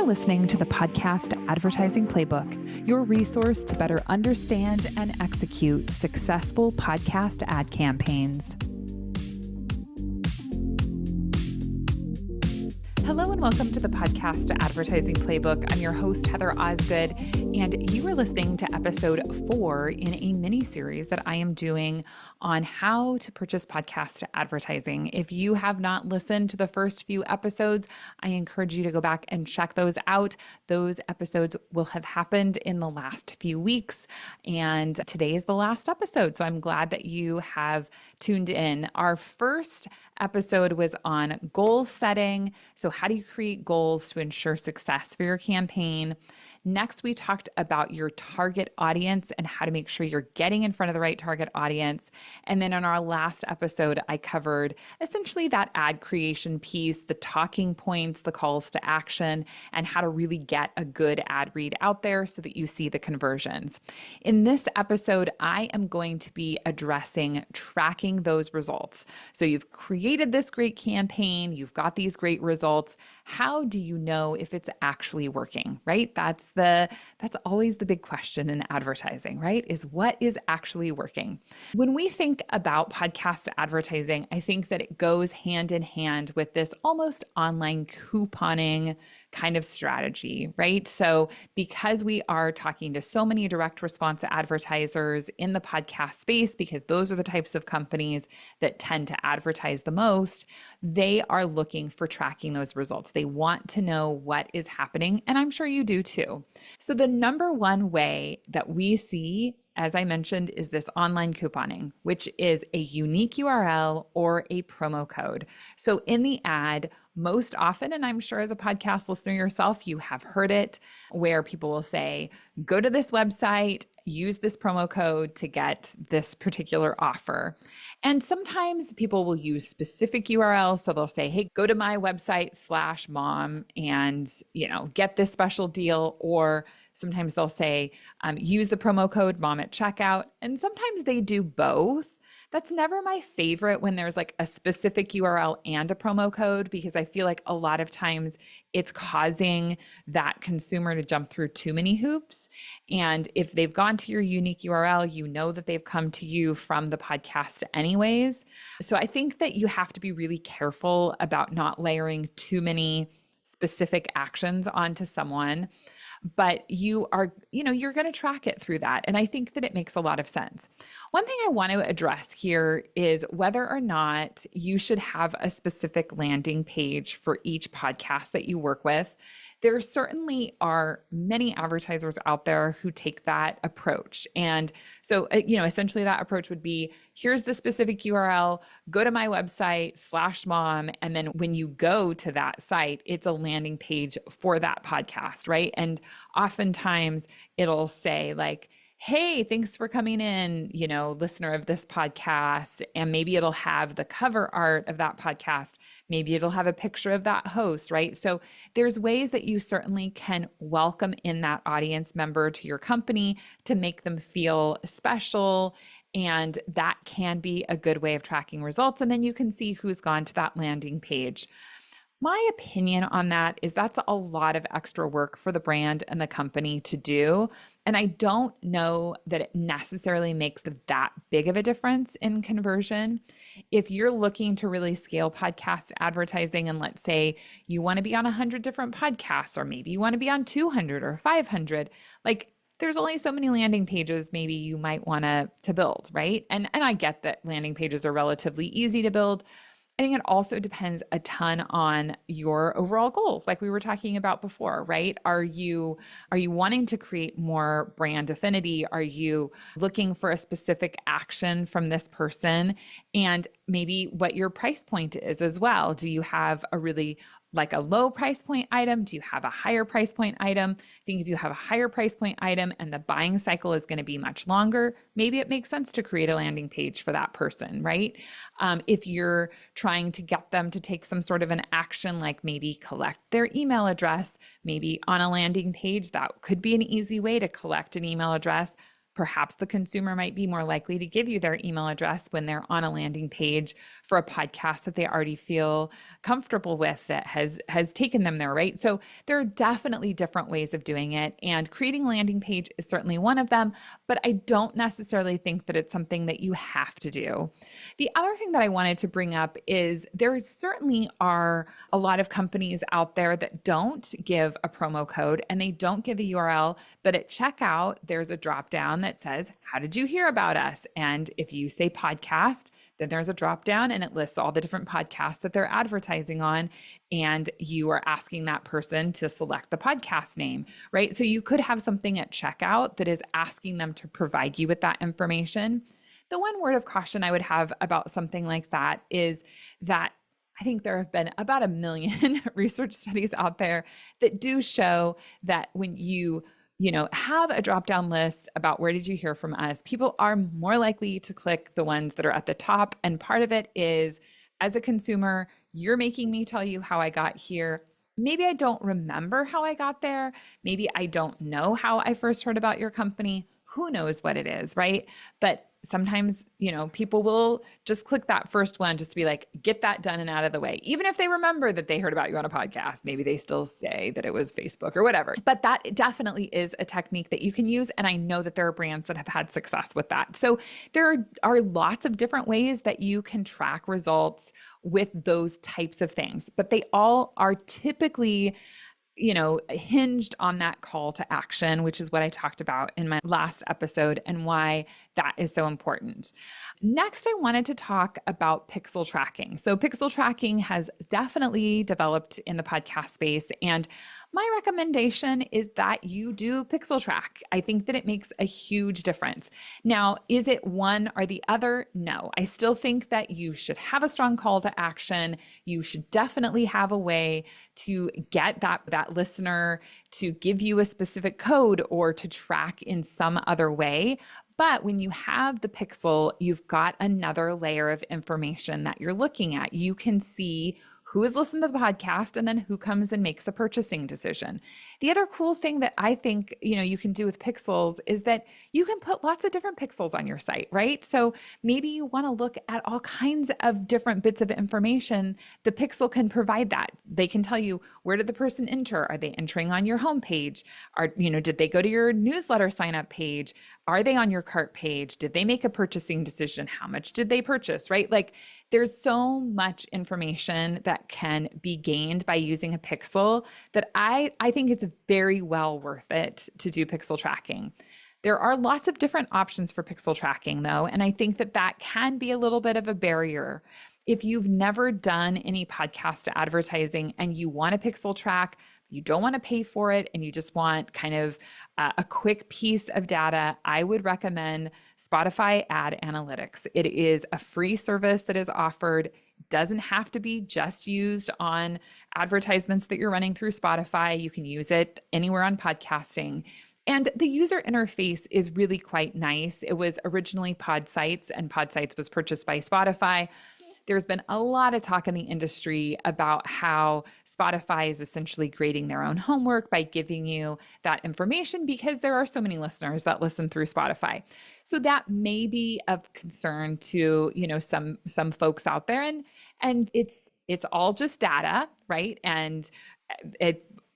listening to the Podcast Advertising Playbook, your resource to better understand and execute successful podcast ad campaigns. Hello and welcome to the Podcast Advertising Playbook. I'm your host, Heather Osgood, and you are listening to episode 4 in a mini-series that I am doing on how to purchase podcast advertising. If you have not listened to the first few episodes, I encourage you to go back and check those out. Those episodes will have happened in the last few weeks, and today is the last episode, so I'm glad that you have tuned in. Our first episode was on goal setting. So how do you create goals to ensure success for your campaign? Next, we talked about your target audience and how to make sure you're getting in front of the right target audience. And then on our last episode, I covered essentially that ad creation piece, the talking points, the calls to action, and how to really get a good ad read out there so that you see the conversions. In this episode, I am going to be addressing tracking those results. So you've created this great campaign, you've got these great results. How do you know if it's actually working, right? That's always the big question in advertising, right? Is what is actually working? When we think about podcast advertising, I think that it goes hand in hand with this almost online couponing kind of strategy, right? So because we are talking to so many direct response advertisers in the podcast space, because those are the types of companies that tend to advertise the most, they are looking for tracking those results. They want to know what is happening, and I'm sure you do too. So the number one way that we see, as I mentioned, is this online couponing, which is a unique URL or a promo code. So in the ad, most often, and I'm sure as a podcast listener yourself, you have heard it, where people will say, go to this website, use this promo code to get this particular offer. And sometimes people will use specific URLs. So they'll say, hey, go to my website /mom and, get this special deal. Or sometimes they'll say, use the promo code mom at checkout. And sometimes they do both. That's never my favorite when there's like a specific URL and a promo code, because I feel like a lot of times it's causing that consumer to jump through too many hoops. And if they've gone to your unique URL, you know that they've come to you from the podcast anyways. So I think that you have to be really careful about not layering too many specific actions onto someone. But you're going to track it through that. And I think that it makes a lot of sense. One thing I want to address here is whether or not you should have a specific landing page for each podcast that you work with. There certainly are many advertisers out there who take that approach. And so, essentially that approach would be, here's the specific URL, go to my website /mom. And then when you go to that site, it's a landing page for that podcast, right? And oftentimes it'll say like, hey, thanks for coming in, listener of this podcast. And maybe it'll have the cover art of that podcast. Maybe it'll have a picture of that host, right? So there's ways that you certainly can welcome in that audience member to your company to make them feel special. And that can be a good way of tracking results. And then you can see who's gone to that landing page. My opinion on that is that's a lot of extra work for the brand and the company to do. And I don't know that it necessarily makes that big of a difference in conversion. If you're looking to really scale podcast advertising, and let's say you want to be on 100 different podcasts, or maybe you want to be on 200 or 500, there's only so many landing pages maybe you might want to build, right? And I get that landing pages are relatively easy to build. I think it also depends a ton on your overall goals, like we were talking about before, right? Are you wanting to create more brand affinity? Are you looking for a specific action from this person? And maybe what your price point is as well. Do you have a really a low price point item? Do you have a higher price point item? I think if you have a higher price point item and the buying cycle is going to be much longer, maybe it makes sense to create a landing page for that person, right? If you're trying to get them to take some sort of an action, like maybe collect their email address, maybe on a landing page, that could be an easy way to collect an email address. Perhaps the consumer might be more likely to give you their email address when they're on a landing page for a podcast that they already feel comfortable with that has taken them there, right? So there are definitely different ways of doing it, and creating a landing page is certainly one of them, but I don't necessarily think that it's something that you have to do. The other thing that I wanted to bring up is there certainly are a lot of companies out there that don't give a promo code and they don't give a URL, but at checkout, there's a drop down that says, how did you hear about us? And if you say podcast, then there's a drop down and it lists all the different podcasts that they're advertising on. And you are asking that person to select the podcast name, right? So you could have something at checkout that is asking them to provide you with that information. The one word of caution I would have about something like that is that I think there have been about 1 million research studies out there that do show that when you have a drop-down list about where did you hear from us, people are more likely to click the ones that are at the top. And part of it is, as a consumer, you're making me tell you how I got here. Maybe I don't remember how I got there. Maybe I don't know how I first heard about your company. Who knows what it is, right? But sometimes, people will just click that first one just to be like, get that done and out of the way. Even if they remember that they heard about you on a podcast, maybe they still say that it was Facebook or whatever. But that definitely is a technique that you can use. And I know that there are brands that have had success with that. So there are lots of different ways that you can track results with those types of things, but they all are typically hinged on that call to action, which is what I talked about in my last episode and why that is so important. Next, I wanted to talk about pixel tracking. So pixel tracking has definitely developed in the podcast space, and my recommendation is that you do pixel track. I think that it makes a huge difference. Now, is it one or the other? No. I still think that you should have a strong call to action. You should definitely have a way to get that listener to give you a specific code or to track in some other way. But when you have the pixel, you've got another layer of information that you're looking at. You can see who has listened to the podcast and then who comes and makes a purchasing decision. The other cool thing that I think, you can do with pixels is that you can put lots of different pixels on your site, right? So maybe you want to look at all kinds of different bits of information. The pixel can provide that. They can tell you, where did the person enter? Are they entering on your homepage? Did they go to your newsletter sign up page? Are they on your cart page? Did they make a purchasing decision? How much did they purchase, right? Like there's so much information that can be gained by using a pixel that I think it's very well worth it to do pixel tracking. There are lots of different options for pixel tracking though, and I think that can be a little bit of a barrier. If you've never done any podcast advertising and you want to pixel track, you don't want to pay for it, and you just want kind of a quick piece of data, I would recommend Spotify Ad Analytics. It is a free service that is offered. Doesn't have to be just used on advertisements that you're running through Spotify. You can use it anywhere on podcasting. And the user interface is really quite nice. It was originally Podsights, and Podsights was purchased by Spotify. There's been a lot of talk in the industry about how Spotify is essentially grading their own homework by giving you that information because there are so many listeners that listen through Spotify. So that may be of concern to, some folks out there, and it's all just data, right? And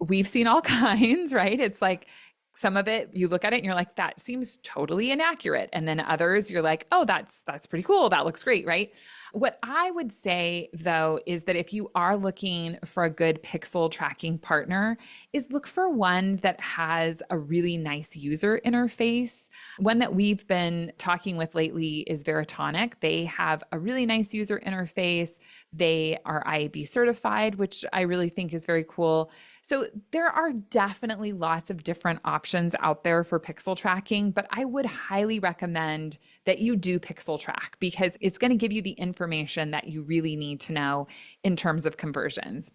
we've seen all kinds, right? It's like some of it, you look at it and you're like, that seems totally inaccurate. And then others, you're like, oh, that's pretty cool. That looks great, right? What I would say, though, is that if you are looking for a good pixel tracking partner, is look for one that has a really nice user interface. One that we've been talking with lately is Veritonic. They have a really nice user interface. They are IAB certified, which I really think is very cool. So there are definitely lots of different options out there for pixel tracking, but I would highly recommend that you do pixel track because it's going to give you the information that you really need to know in terms of conversions.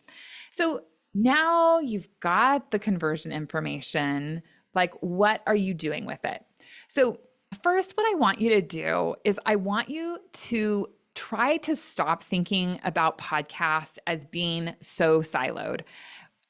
So now you've got the conversion information, like what are you doing with it? So first, what I want you to do is I want you to try to stop thinking about podcasts as being so siloed.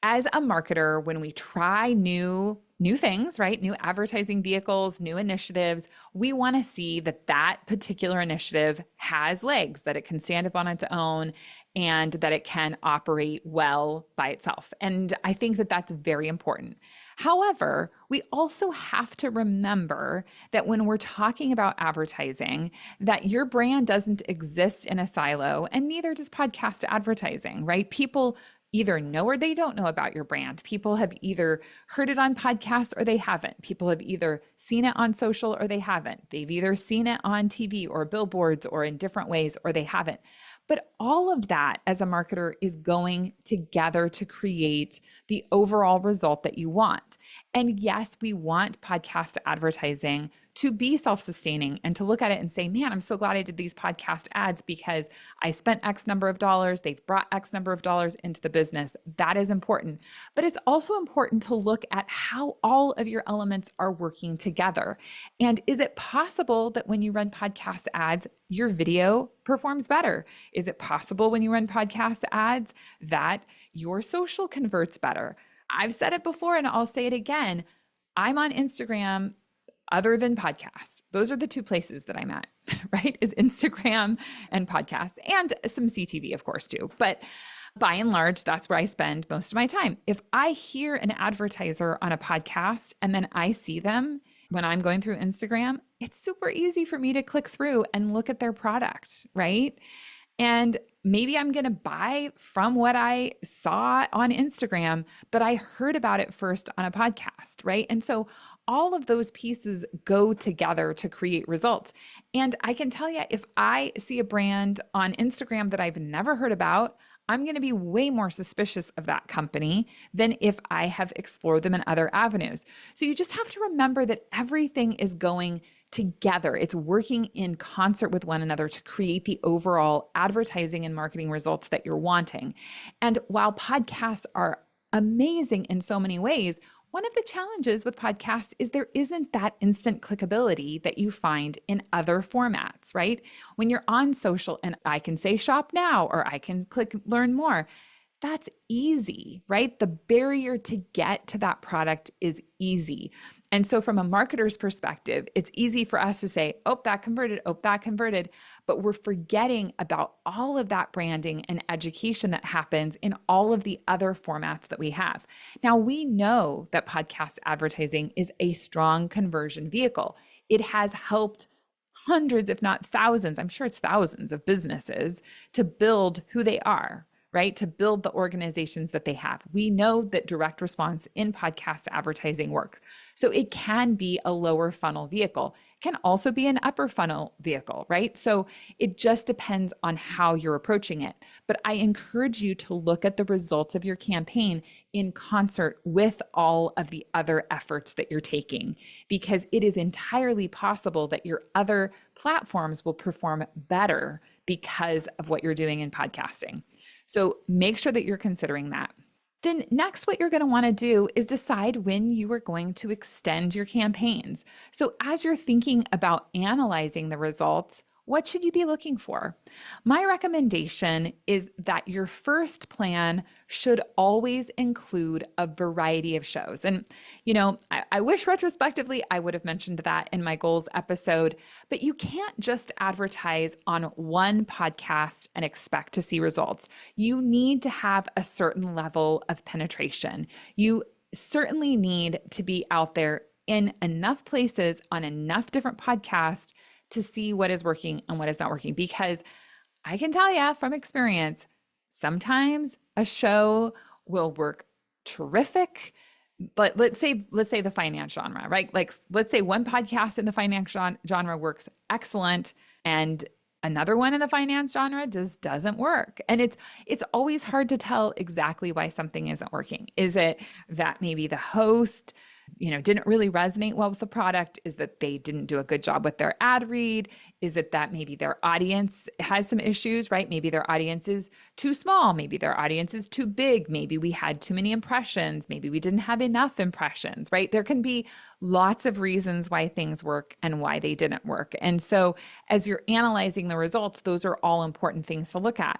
As a marketer, when we try new new things, right? New advertising vehicles, new initiatives, we want to see that that particular initiative has legs, that it can stand up on its own and that it can operate well by itself. And I think that that's very important. However, we also have to remember that when we're talking about advertising, that your brand doesn't exist in a silo, and neither does podcast advertising, right? People either know or they don't know about your brand. People have either heard it on podcasts or they haven't. People have either seen it on social or they haven't. They've either seen it on TV or billboards or in different ways or they haven't. But all of that as a marketer is going together to create the overall result that you want. And yes, we want podcast advertising to be self-sustaining and to look at it and say, man, I'm so glad I did these podcast ads because I spent X number of dollars. They've brought X number of dollars into the business. That is important. But it's also important to look at how all of your elements are working together. And is it possible that when you run podcast ads, your video performs better? Is it possible when you run podcast ads that your social converts better? I've said it before and I'll say it again. I'm on Instagram other than podcasts. Those are the two places that I'm at, right? Is Instagram and podcasts and some CTV, of course, too. But by and large, that's where I spend most of my time. If I hear an advertiser on a podcast and then I see them when I'm going through Instagram, it's super easy for me to click through and look at their product, right? And maybe I'm going to buy from what I saw on Instagram, but I heard about it first on a podcast, right? And so all of those pieces go together to create results. And I can tell you, if I see a brand on Instagram that I've never heard about, I'm going to be way more suspicious of that company than if I have explored them in other avenues. So you just have to remember that everything is going together. It's working in concert with one another to create the overall advertising and marketing results that you're wanting. And while podcasts are amazing in so many ways, one of the challenges with podcasts is there isn't that instant clickability that you find in other formats, right? When you're on social and I can say shop now or I can click learn more, that's easy, right? The barrier to get to that product is easy. And so from a marketer's perspective, it's easy for us to say, oh, that converted, but we're forgetting about all of that branding and education that happens in all of the other formats that we have. Now, we know that podcast advertising is a strong conversion vehicle. It has helped hundreds, if not thousands, I'm sure it's thousands of businesses to build who they are, right? To build the organizations that they have. We know that direct response in podcast advertising works. So it can be a lower funnel vehicle. It can also be an upper funnel vehicle, right? So it just depends on how you're approaching it. But I encourage you to look at the results of your campaign in concert with all of the other efforts that you're taking, because it is entirely possible that your other platforms will perform better because of what you're doing in podcasting. So make sure that you're considering that. Then next, what you're going to want to do is decide when you are going to extend your campaigns. So as you're thinking about analyzing the results, what should you be looking for? My recommendation is that your first plan should always include a variety of shows. And, I wish retrospectively I would have mentioned that in my goals episode, but you can't just advertise on one podcast and expect to see results. You need to have a certain level of penetration. You certainly need to be out there in enough places on enough different podcasts to see what is working and what is not working. Because I can tell you from experience, sometimes a show will work terrific, but let's say the finance genre, right? Like let's say one podcast in the finance genre works excellent and another one in the finance genre just doesn't work. And it's always hard to tell exactly why something isn't working. Is it that maybe the host didn't really resonate well with the product? Is that they didn't do a good job with their ad read? Is it that maybe their audience has some issues, right? Maybe their audience is too small. Maybe their audience is too big. Maybe we had too many impressions. Maybe we didn't have enough impressions, right? There can be lots of reasons why things work and why they didn't work. And so as you're analyzing the results, those are all important things to look at.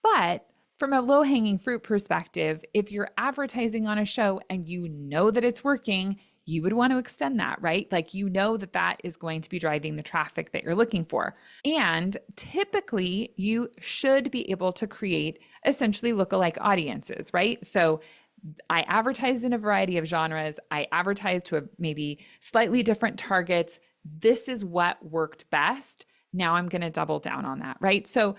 But from a low-hanging fruit perspective, if you're advertising on a show and you know that it's working, you would want to extend that, right? Like, you know that that is going to be driving the traffic that you're looking for. And typically, you should be able to create essentially lookalike audiences, right? So I advertised in a variety of genres. I advertised to maybe slightly different targets. This is what worked best. Now I'm going to double down on that, right? So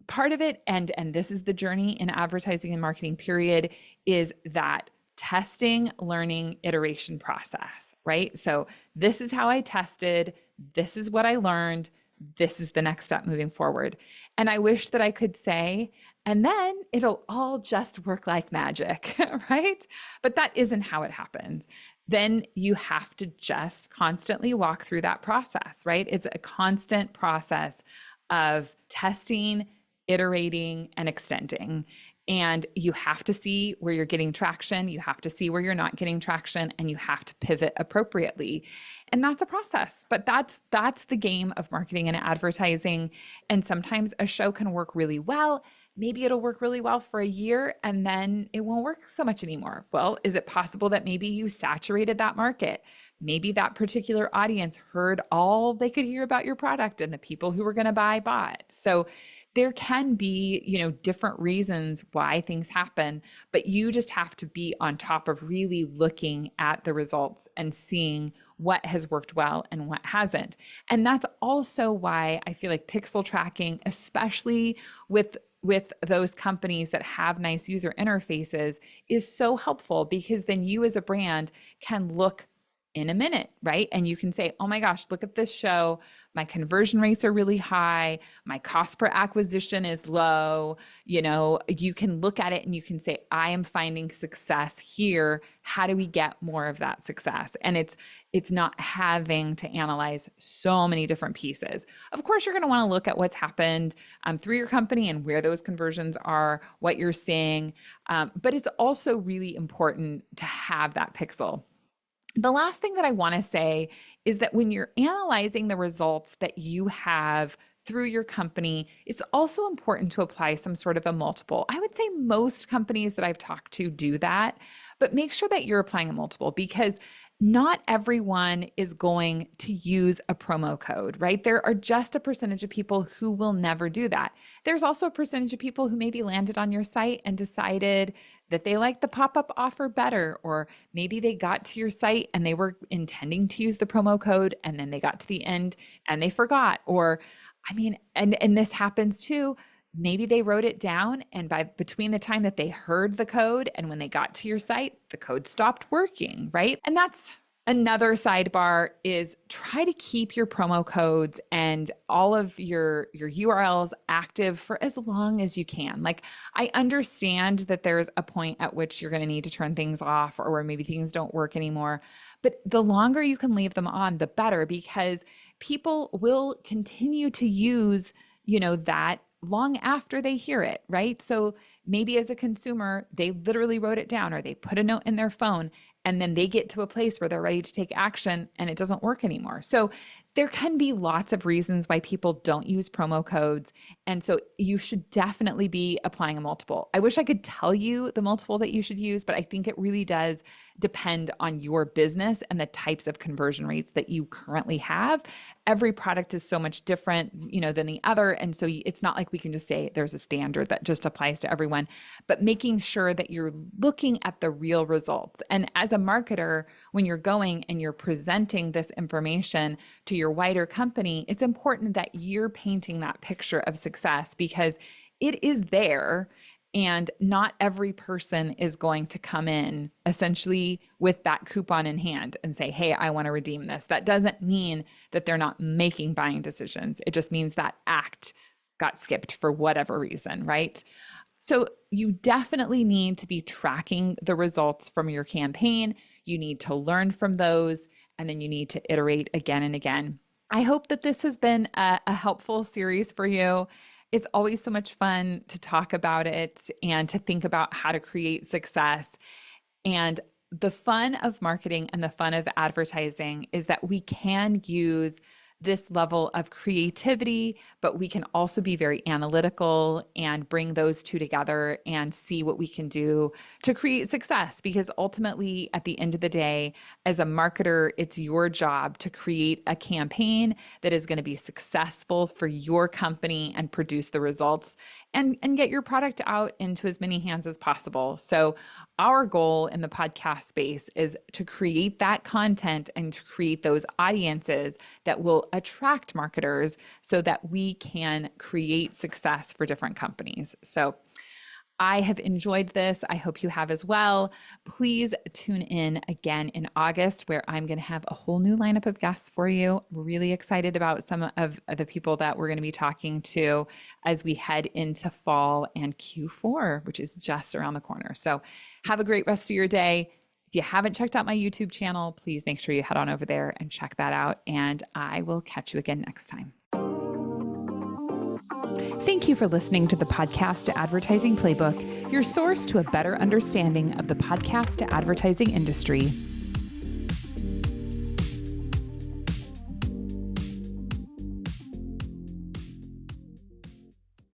part of it, and this is the journey in advertising and marketing period, is that testing, learning, iteration process, right? So this is how I tested. This is what I learned. This is the next step moving forward. And I wish that I could say, and then it'll all just work like magic, right? But that isn't how it happens. Then you have to just constantly walk through that process, right? It's a constant process of testing, iterating, and extending. And you have to see where you're getting traction. You have to see where you're not getting traction, and you have to pivot appropriately. And that's a process, but that's the game of marketing and advertising. And sometimes a show can work really well. Maybe it'll work really well for a year and then it won't work so much anymore. Well, is it possible that maybe you saturated that market? Maybe that particular audience heard all they could hear about your product and the people who were going to buy bought. So there can be, different reasons why things happen, but you just have to be on top of really looking at the results and seeing what has worked well and what hasn't. And that's also why I feel like pixel tracking, especially with those companies that have nice user interfaces, is so helpful, because then you as a brand can look in a minute, right? And you can say, oh my gosh, look at this show. My conversion rates are really high. My cost per acquisition is low. You can look at it and you can say, I am finding success here. How do we get more of that success? And it's not having to analyze so many different pieces. Of course, you're going to want to look at what's happened through your company and where those conversions are, what you're seeing. But it's also really important to have that pixel. The last thing that I want to say is that when you're analyzing the results that you have through your company, it's also important to apply some sort of a multiple. I would say most companies that I've talked to do that, but make sure that you're applying a multiple, because not everyone is going to use a promo code, right? There are just a percentage of people who will never do that. There's also a percentage of people who maybe landed on your site and decided that they like the pop-up offer better, or maybe they got to your site and they were intending to use the promo code and then they got to the end and they forgot. Or, and this happens too. Maybe they wrote it down, and between the time that they heard the code and when they got to your site, the code stopped working, right? And that's another sidebar, is try to keep your promo codes and all of your URLs active for as long as you can. Like, I understand that there's a point at which you're going to need to turn things off, or where maybe things don't work anymore. But the longer you can leave them on, the better, because people will continue to use, that long after they hear it, right? So maybe as a consumer, they literally wrote it down, or they put a note in their phone, and then they get to a place where they're ready to take action and it doesn't work anymore. So there can be lots of reasons why people don't use promo codes. And so you should definitely be applying a multiple. I wish I could tell you the multiple that you should use, but I think it really does depend on your business and the types of conversion rates that you currently have. Every product is so much different, than the other. And so it's not like we can just say there's a standard that just applies to everyone, but making sure that you're looking at the real results. And as a marketer, when you're going and you're presenting this information to your wider company, it's important that you're painting that picture of success, because it is there. And not every person is going to come in essentially with that coupon in hand and say, hey, I want to redeem this. That doesn't mean that they're not making buying decisions. It just means that act got skipped for whatever reason, right? So you definitely need to be tracking the results from your campaign. You need to learn from those, and then you need to iterate again and again. I hope that this has been a helpful series for you. It's always so much fun to talk about it and to think about how to create success. And the fun of marketing and the fun of advertising is that we can use this level of creativity, but we can also be very analytical and bring those two together and see what we can do to create success. Because ultimately, at the end of the day, as a marketer, it's your job to create a campaign that is going to be successful for your company and produce the results and get your product out into as many hands as possible. So our goal in the podcast space is to create that content and to create those audiences that will attract marketers so that we can create success for different companies. So I have enjoyed this. I hope you have as well. Please tune in again in August, where I'm going to have a whole new lineup of guests for you. I'm really excited about some of the people that we're going to be talking to as we head into fall and Q4, which is just around the corner. So have a great rest of your day. If you haven't checked out my YouTube channel, please make sure you head on over there and check that out. And I will catch you again next time. Thank you for listening to the Podcast Advertising Playbook, your source to a better understanding of the podcast advertising industry.